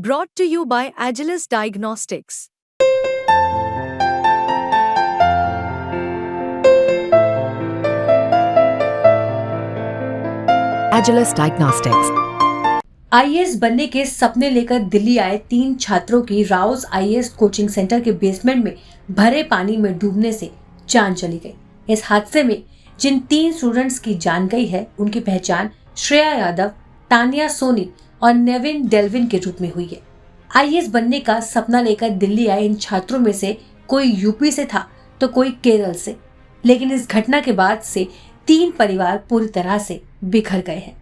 Brought to you by Agilus Diagnostics. Agilus Diagnostics. IAS बनने के सपने लेकर दिल्ली आए 3 छात्रों की राउज आईएएस कोचिंग सेंटर के बेसमेंट में भरे पानी में डूबने से जान चली गई। इस हादसे में जिन 3 स्टूडेंट्स की जान गई है, उनकी पहचान श्रेया यादव, तानिया सोनी और नेविन डेल्विन के रूप में हुई है। आईएएस बनने का सपना लेकर दिल्ली आए इन छात्रों में से कोई यूपी से था तो कोई केरल से, लेकिन इस घटना के बाद से 3 परिवार पूरी तरह से बिखर गए हैं।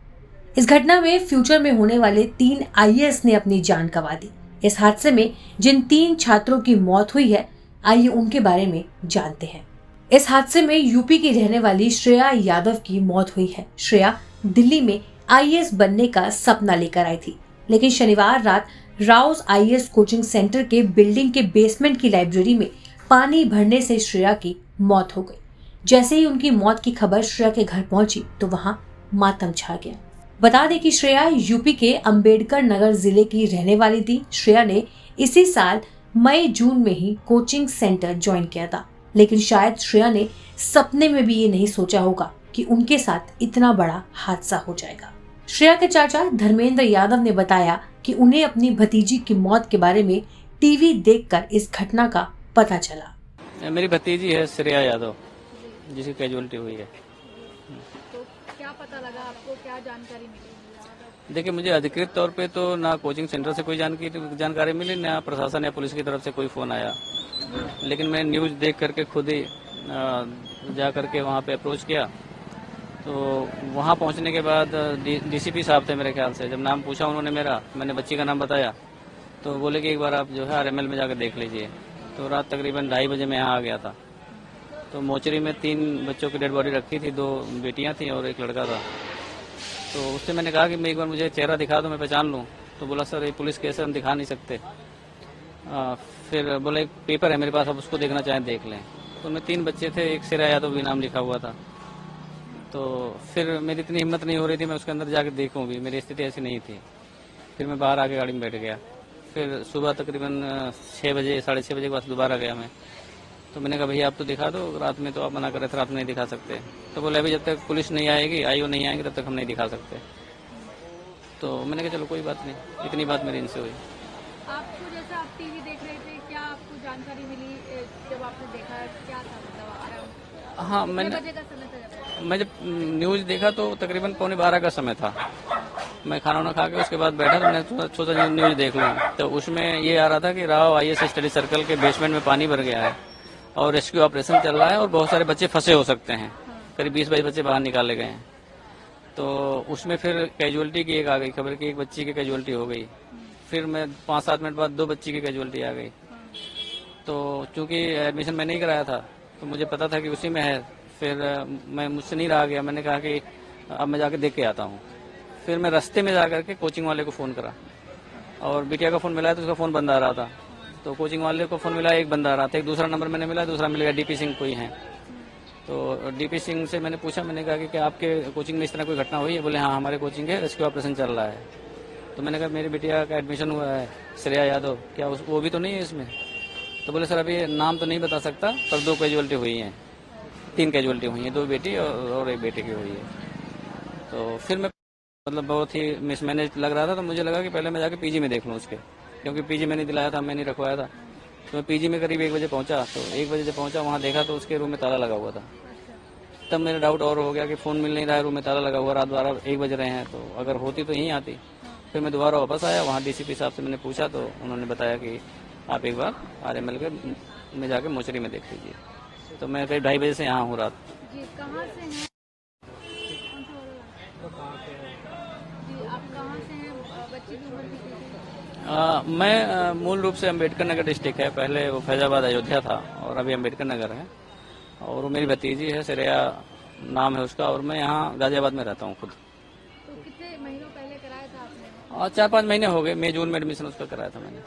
इस घटना में फ्यूचर में होने वाले 3 आईएएस ने अपनी जान गंवा दी। इस हादसे में जिन 3 छात्रों की मौत हुई है, आइए उनके बारे में जानते हैं। इस हादसे में यूपी की रहने वाली श्रेया यादव की मौत हुई है। श्रेया दिल्ली में आईएएस बनने का सपना लेकर आई थी, लेकिन शनिवार रात राउज आईएएस कोचिंग सेंटर के बिल्डिंग के बेसमेंट की लाइब्रेरी में पानी भरने से श्रेया की मौत हो गई। जैसे ही उनकी मौत की खबर श्रेया के घर पहुंची तो वहां मातम छा गया। बता दें कि श्रेया यूपी के अंबेडकर नगर जिले की रहने वाली थी। श्रेया ने इसी साल मई जून में ही कोचिंग सेंटर ज्वाइन किया था, लेकिन शायद श्रेया ने सपने में भी ये नहीं सोचा होगा कि उनके साथ इतना बड़ा हादसा हो जाएगा। श्रेया के चाचा धर्मेंद्र यादव ने बताया कि उन्हें अपनी भतीजी की मौत के बारे में टीवी देखकर इस घटना का पता चला। मेरी भतीजी है श्रेया यादव, जिसकी कैजुअलिटी हुई है। तो क्या पता लगा आपको, क्या जानकारी मिली? देखिए, मुझे अधिकृत तौर पे तो ना कोचिंग सेंटर से कोई जानकारी मिली, ना प्रशासन या पुलिस की तरफ से कोई फोन आया, लेकिन मैं न्यूज देख करके खुद ही जा करके वहाँ पे अप्रोच किया। तो वहाँ पहुँचने के बाद डीसीपी साहब थे मेरे ख्याल से। जब नाम पूछा उन्होंने मेरा, मैंने बच्ची का नाम बताया, तो बोले कि एक बार आप जो है आरएमएल में जाकर देख लीजिए। तो रात तकरीबन 2:30 बजे मैं यहाँ आ गया था। तो मोचरी में 3 बच्चों की डेड बॉडी रखी थी, 2 बेटियां थी और एक लड़का था। तो उससे मैंने कहा कि मैं एक बार मुझे चेहरा दिखा दो, मैं पहचान लूँ। तो बोला सर ये पुलिस केस है, हम दिखा नहीं सकते। फिर बोला एक पेपर है मेरे पास, आप उसको देखना चाहें देख लें। तो मैं 3 बच्चे थे, एक श्रेया यादव भी नाम लिखा हुआ था। तो फिर मेरी इतनी हिम्मत नहीं हो रही थी मैं उसके अंदर जाकर देखूँ भी, मेरी स्थिति ऐसी नहीं थी। फिर मैं बाहर आके गाड़ी में बैठ गया। फिर सुबह तकरीबन 6 बजे 6:30 बजे के बाद दोबारा गया मैं। तो मैंने कहा भैया आप तो दिखा दो, रात में तो आप मना कर रहे थे, रात में नहीं दिखा सकते। तो बोले अभी जब तक पुलिस नहीं आएगी, आईओ नहीं आएंगे, तब तक हम नहीं दिखा सकते। तो मैंने कहा चलो कोई बात नहीं, इतनी बात मेरी इनसे हुई। आपको जैसे आप टीवी देख रहे थे, क्या आपको जानकारी मिली जब आपने देखा, क्या था मतलब? हाँ, कितने बजे का समय था जब? मैं जब न्यूज देखा तो तकरीबन 11:15 का समय था। मैं खाना वाना खा के उसके बाद बैठा, तो मैंने सोचा न्यूज देख लूँ। तो उसमें ये आ रहा था कि राव आईएएस स्टडी सर्कल के बेसमेंट में पानी भर गया है और रेस्क्यू ऑपरेशन चल रहा है और बहुत सारे बच्चे फंसे हो सकते हैं। करीब 20-22 बच्चे बाहर निकाले गए हैं। तो उसमें फिर कैजुअलिटी की एक आ गई खबर कि एक बच्ची की कैजुअलिटी हो गई। फिर मैं 5-7 मिनट बाद 2 बच्ची की कैजुअलिटी आ गई। तो चूंकि एडमिशन मैं नहीं कराया था तो मुझे पता था कि उसी में है। फिर मैं मुझसे नहीं रहा गया, मैंने कहा कि अब मैं जाके देख के आता हूँ। फिर मैं रास्ते में जा करके कोचिंग वाले को फ़ोन करा और बिटिया का फ़ोन मिला तो उसका फ़ोन बंद आ रहा था। तो कोचिंग वाले को फ़ोन मिला, एक बंदा आ रहा था। एक दूसरा नंबर मैंने मिला, दूसरा मिल गया डीपी सिंह कोई है। तो डीपी सिंह से मैंने पूछा, मैंने कहा कि क्या आपके कोचिंग में इस तरह कोई घटना हुई है? बोले हाँ हमारे कोचिंग है, रेस्क्यू ऑपरेशन चल रहा है। तो मैंने कहा मेरी बिटिया का एडमिशन हुआ है श्रेया यादव, क्या वो भी तो नहीं है इसमें? तो बोले सर अभी नाम तो नहीं बता सकता, पर 2 कैजुअलिटी हुई हैं, 3 कैजुअलिटी हुई हैं, 2 बेटी और एक बेटे की हुई है। तो फिर मैं मतलब बहुत ही मिसमैनेज लग रहा था। तो मुझे लगा कि पहले मैं जाके पीजी में देख लूँ उसके, क्योंकि पीजी मैंने दिलाया था, मैंने रखवाया था। तो मैं पीजी में करीब 1 बजे पहुंचा। तो 1 बजे जब पहुंचा वहाँ देखा तो उसके रूम में ताला लगा हुआ था। तब मेरा डाउट और हो गया कि फ़ोन मिल नहीं रहा है, रूम में ताला लगा हुआ, रात 12-1 बज रहे हैं, तो अगर होती तो यहीं आती। फिर मैं दोबारा वापस आया, वहाँ डीसीपी साहब से मैंने पूछा तो उन्होंने बताया कि आप एक बार आरएमएल के में जाके मोचरी में देख लीजिए। तो मैं करीब 2:30 बजे से यहाँ हूँ रात। जी, कहाँ से हैं? कौन सा वाला? जी, आप कहाँ से हैं? बच्ची की उम्र कितनी है? मैं मूल रूप से अंबेडकर नगर डिस्ट्रिक्ट है, पहले वो फैजाबाद अयोध्या था और अभी अंबेडकर नगर है। और वो मेरी भतीजी है, श्रेया नाम है उसका, और मैं यहाँ गाजियाबाद में रहता हूँ खुद। तो कितने महीनों पहले कराया था आपने? और 4-5 महीने हो गए, मई जून में एडमिशन उसका कराया था मैंने।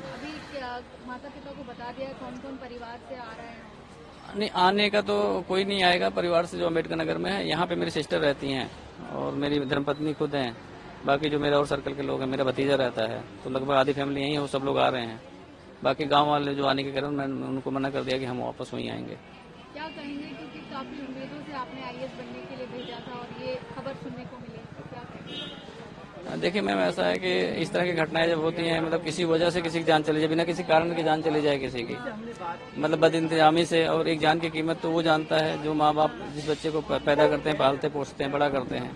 अभी क्या माता पिता को बता दिया है कौन कौन परिवार से आ रहे हैं? नहीं, आने का तो कोई नहीं आएगा परिवार से जो अम्बेडकर नगर में है। यहाँ पे मेरी सिस्टर रहती हैं और मेरी धर्मपत्नी खुद हैं। बाकी जो मेरा और सर्कल के लोग हैं, मेरा भतीजा रहता है, तो लगभग आधी फैमिली यहीं है, वो सब लोग आ रहे हैं। बाकी गांव वाले जो आने के कारण मैंने उनको मना कर दिया कि हम वापस वहीं आएंगे। क्या कहेंगे, क्योंकि काफी उम्मीदों से आपने आईएएस बनने के लिए भेजा था और ये खबर सुनने को मिली, तो क्या कहेंगे? देखिए मैम, ऐसा है कि इस तरह की घटनाएं जब होती हैं, मतलब किसी वजह से किसी की जान चली जाए, बिना किसी कारण की जान चली जाए किसी की, मतलब बदइंतजामी से, और एक जान की कीमत तो वो जानता है जो माँ बाप जिस बच्चे को पैदा करते हैं, पालते पोसते हैं, बड़ा करते हैं,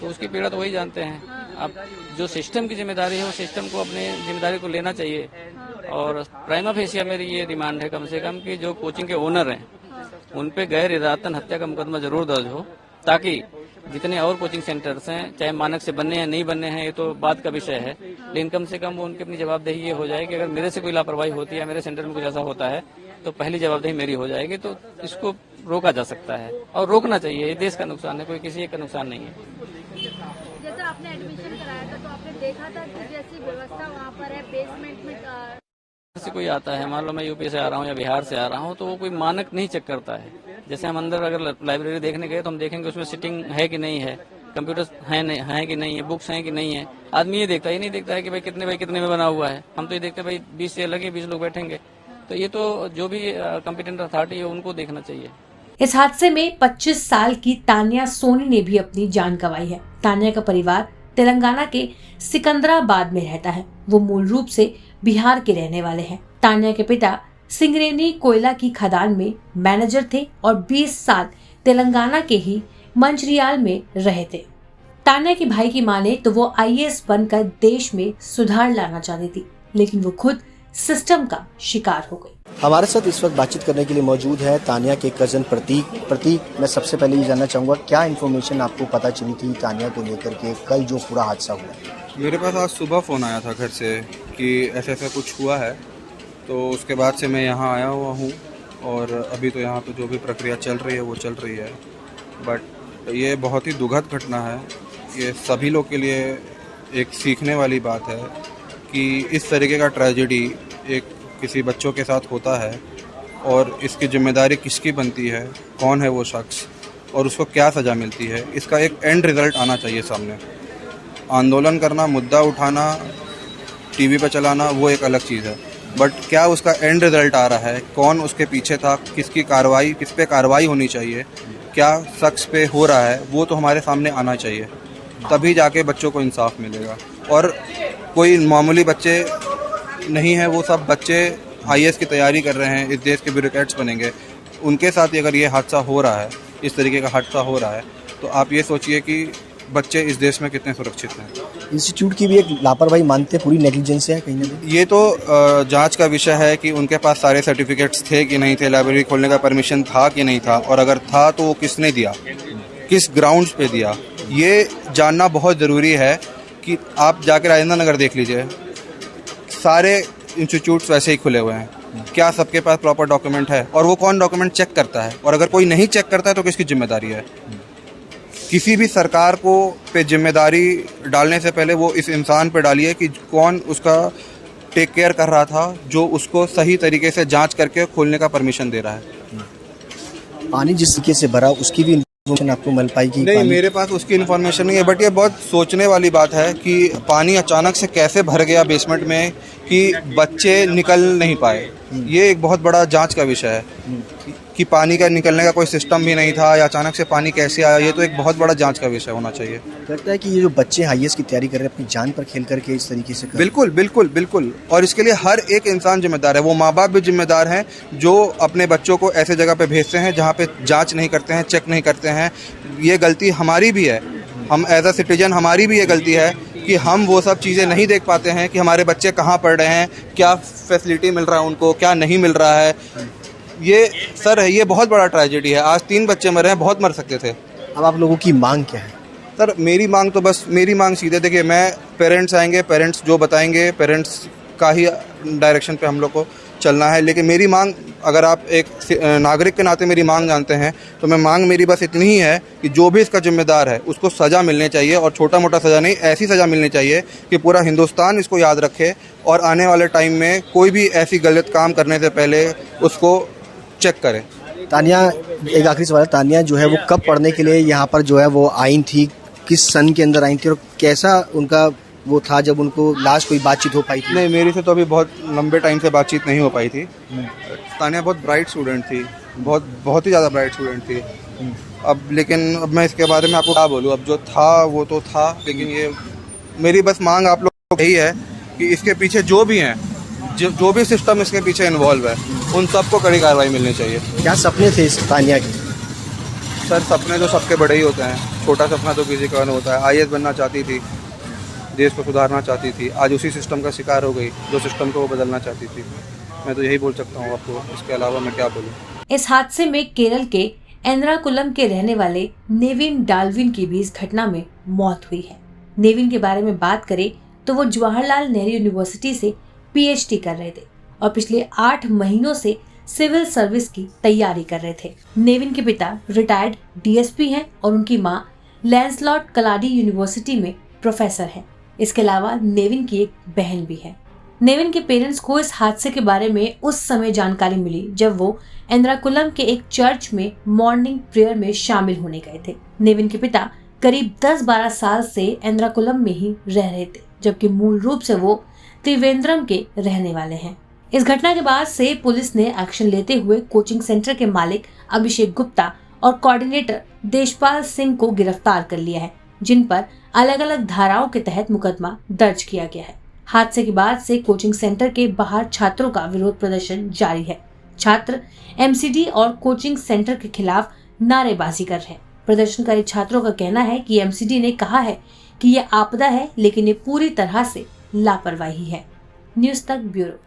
तो उसकी पीड़ा तो वही जानते हैं। अब जो सिस्टम की जिम्मेदारी है, वो सिस्टम को अपनी जिम्मेदारी को लेना चाहिए। और प्राइमा फेसिया मेरी ये डिमांड है कम से कम कि जो कोचिंग के ओनर हैं उन पे गैर इरादतन हत्या का मुकदमा जरूर दर्ज हो, ताकि जितने और कोचिंग सेंटर्स हैं, चाहे मानक से बनने हैं नहीं बनने हैं, ये तो बात का विषय है, लेकिन कम से कम वो उनकी अपनी जवाबदेही ये हो जाए कि अगर मेरे से कोई लापरवाही होती है, मेरे सेंटर में कुछ ऐसा होता है, तो पहली जवाबदेही मेरी हो जाएगी। तो इसको रोका जा सकता है और रोकना चाहिए। ये देश का नुकसान है, कोई किसी एक का नुकसान नहीं है। जैसे आपने एडमिशन कराया था तो आपने देखा था कि जैसी व्यवस्था वहाँ पर है बेसमेंट में, से कोई आता है, मान लो मैं यूपी से आ रहा हूँ या बिहार से आ रहा हूँ, तो वो कोई मानक नहीं चेक करता है। जैसे हम अंदर अगर लाइब्रेरी देखने गए तो हम देखेंगे उसमें सिटिंग है कि नहीं है, कंप्यूटर्स है कि नहीं है, बुक्स हैं कि नहीं है। आदमी ये देखता है, ये नहीं देखता है कि भाई कितने में बना हुआ है। हम तो ये देखते हैं भाई 20 से लगे 20 लोग बैठेंगे, तो ये तो जो भी कॉम्पिटेंट अथॉरिटी है उनको देखना चाहिए। इस हादसे में 25 साल की तान्या सोनी ने भी अपनी जान गंवाई है। तान्या का परिवार तेलंगाना के सिकंदराबाद में रहता है। वो मूल रूप से बिहार के रहने वाले हैं। तान्या के पिता सिंगरेनी कोयला की खदान में मैनेजर थे और 20 साल तेलंगाना के ही मंचरियाल में रहे थे। तान्या के भाई की माने तो वो आईएएस बनकर देश में सुधार लाना चाहती थी, लेकिन वो खुद सिस्टम का शिकार हो गई। हमारे साथ इस वक्त बातचीत करने के लिए मौजूद है तान्या के कजन प्रतीक, मैं सबसे पहले ये जानना चाहूँगा, क्या इन्फॉर्मेशन आपको पता चली थी तान्या को लेकर के कल जो पूरा हादसा हुआ? मेरे पास आज सुबह फ़ोन आया था घर से कि ऐसा कुछ हुआ है, तो उसके बाद से मैं यहाँ आया हुआ हूँ और अभी तो यहाँ पे जो भी प्रक्रिया चल रही है वो चल रही है। बट ये बहुत ही दुखद घटना है। ये सभी लोग के लिए एक सीखने वाली बात है कि इस तरीके का ट्रेजेडी एक किसी बच्चों के साथ होता है और इसकी जिम्मेदारी किसकी बनती है, कौन है वो शख्स और उसको क्या सज़ा मिलती है। इसका एक एंड रिज़ल्ट आना चाहिए सामने। आंदोलन करना, मुद्दा उठाना, टीवी पर चलाना वो एक अलग चीज़ है, बट क्या उसका एंड रिज़ल्ट आ रहा है, कौन उसके पीछे था, किसकी कार्रवाई, किस पे कार्रवाई होनी चाहिए, क्या शख्स पे हो रहा है, वो तो हमारे सामने आना चाहिए। तभी जाके बच्चों को इंसाफ मिलेगा। और कोई मामूली बच्चे नहीं है, वो सब बच्चे आईएएस की तैयारी कर रहे हैं, इस देश के ब्यूरोक्रेट्स बनेंगे। उनके साथ अगर ये हादसा हो रहा है, इस तरीके का हादसा हो रहा है, तो आप ये सोचिए कि बच्चे इस देश में कितने सुरक्षित हैं। इंस्टीट्यूट की भी एक लापरवाही मानते, पूरी नेग्लिजेंस है कहीं ना कहीं। ये तो जांच का विषय है कि उनके पास सारे सर्टिफिकेट्स थे कि नहीं थे, लाइब्रेरी खोलने का परमिशन था कि नहीं था, और अगर था तो वो किसने दिया, किस ग्राउंड्स पे दिया, ये जानना बहुत ज़रूरी है। कि आप जाकर राजेंद्र नगर देख लीजिए, सारे इंस्टीट्यूट्स वैसे ही खुले हुए हैं। क्या सबके पास प्रॉपर डॉक्यूमेंट है? और वो कौन डॉक्यूमेंट चेक करता है? और अगर कोई नहीं चेक करता है तो किसकी जिम्मेदारी है? किसी भी सरकार को पे जिम्मेदारी डालने से पहले वो इस इंसान पे डालिए कि कौन उसका टेक केयर कर रहा था, जो उसको सही तरीके से जांच करके खोलने का परमिशन दे रहा है। पानी जिस तरीके से भरा उसकी भी इन्फॉर्मेशन आपको मिल पाएगी? नहीं, मेरे पास उसकी इन्फॉर्मेशन नहीं है, बट ये बहुत सोचने वाली बात है कि पानी अचानक से कैसे भर गया बेसमेंट में कि बच्चे निकल नहीं पाए। ये एक बहुत बड़ा जांच का विषय है कि पानी का निकलने का कोई सिस्टम भी नहीं था या अचानक से पानी कैसे आया। ये तो एक बहुत बड़ा जांच का विषय होना चाहिए। लगता है कि ये जो बच्चे आईएएस की तैयारी कर रहे हैं अपनी जान पर खेल करके इस तरीके से बिल्कुल बिल्कुल बिल्कुल, और इसके लिए हर एक इंसान जिम्मेदार है। वो माँ बाप भी जिम्मेदार हैं जो अपने बच्चों को ऐसे जगह पे भेजते हैं जहाँ पे जांच नहीं करते हैं, चेक नहीं करते हैं। ये गलती हमारी भी है, हम एज अ सिटीजन हमारी भी ये गलती है कि हम वो सब चीज़ें नहीं देख पाते हैं कि हमारे बच्चे कहाँ पढ़ रहे हैं, क्या फैसिलिटी मिल रहा है उनको, क्या नहीं मिल रहा है। ये सर है, ये बहुत बड़ा ट्रेजेडी है। आज 3 बच्चे मरे हैं, बहुत मर सकते थे। अब आप लोगों की मांग क्या है? सर मेरी मांग तो बस, मेरी मांग सीधे देखिए, मैं पेरेंट्स आएंगे, पेरेंट्स जो बताएंगे, पेरेंट्स का ही डायरेक्शन पे हम लोग को चलना है। लेकिन मेरी मांग, अगर आप एक नागरिक के नाते मेरी मांग जानते हैं, तो मैं मांग मेरी बस इतनी ही है कि जो भी इसका जिम्मेदार है उसको सज़ा मिलनी चाहिए, और छोटा मोटा सज़ा नहीं, ऐसी सज़ा मिलनी चाहिए कि पूरा हिंदुस्तान इसको याद रखे और आने वाले टाइम में कोई भी ऐसी गलत काम करने से पहले उसको चेक करें। तान्या, एक आखिरी सवाल, तान्या जो है वो कब पढ़ने के लिए यहाँ पर जो है वो आई थी, किस सन के अंदर आई थी और कैसा उनका वो था जब उनको लास्ट कोई बातचीत हो पाई थी? नहीं, मेरी से तो अभी बहुत लंबे टाइम से बातचीत नहीं हो पाई थी। तानिया बहुत ब्राइट स्टूडेंट थी, बहुत ही ज़्यादा ब्राइट स्टूडेंट थी। अब मैं इसके बारे में आपको क्या बोलूँ, अब जो था वो तो था, लेकिन ये मेरी बस मांग आप लोग को यही है कि इसके पीछे जो भी हैं, जो भी सिस्टम इसके पीछे इन्वॉल्व है, उन सबको कड़ी कार्रवाई मिलनी चाहिए। क्या सपने थे इस तानिया के? सर, सपने तो सबके बड़े ही होते हैं, छोटा सपना तो किसी का नहीं होता है। IAS बनना चाहती थी, देश को सुधारना चाहती थी, आज उसी सिस्टम का शिकार हो गई जो सिस्टम को वो बदलना चाहती थी। मैं तो यही बोल सकता हूँ आपको, इसके अलावा मैं क्या बोलूँ। इस हादसे में केरल के एर्नाकुलम के रहने वाले नेविन डाल्विन की भी इस घटना में मौत हुई है। नेविन के बारे में बात करें तो वो जवाहरलाल नेहरू यूनिवर्सिटी से PhD कर रहे थे और पिछले 8 महीनों से सिविल सर्विस की तैयारी कर रहे थे। नेविन के पिता रिटायर्ड DSP हैं और उनकी मां लैंसलॉट कलाडी यूनिवर्सिटी में प्रोफेसर हैं। इसके अलावा नेविन की एक बहन भी है। नेविन के पेरेंट्स को इस हादसे के बारे में उस समय जानकारी मिली जब वो एर्नाकुलम के एक चर्च में मॉर्निंग प्रेयर में शामिल होने गए थे। नेविन के पिता करीब 10-12 साल से एर्नाकुलम में ही रह रहे थे, जबकि मूल रूप से वो त्रिवेंद्रम के रहने वाले हैं। इस घटना के बाद से पुलिस ने एक्शन लेते हुए कोचिंग सेंटर के मालिक अभिषेक गुप्ता और कोऑर्डिनेटर देशपाल सिंह को गिरफ्तार कर लिया है, जिन पर अलग अलग धाराओं के तहत मुकदमा दर्ज किया गया है। हादसे के बाद से कोचिंग सेंटर के बाहर छात्रों का विरोध प्रदर्शन जारी है। छात्र MCD और कोचिंग सेंटर के खिलाफ नारेबाजी कर रहे हैं। प्रदर्शनकारी छात्रों का कहना है कि MCD ने कहा है कि ये आपदा है, लेकिन ये पूरी तरह से लापरवाही है। न्यूज़ तक ब्यूरो।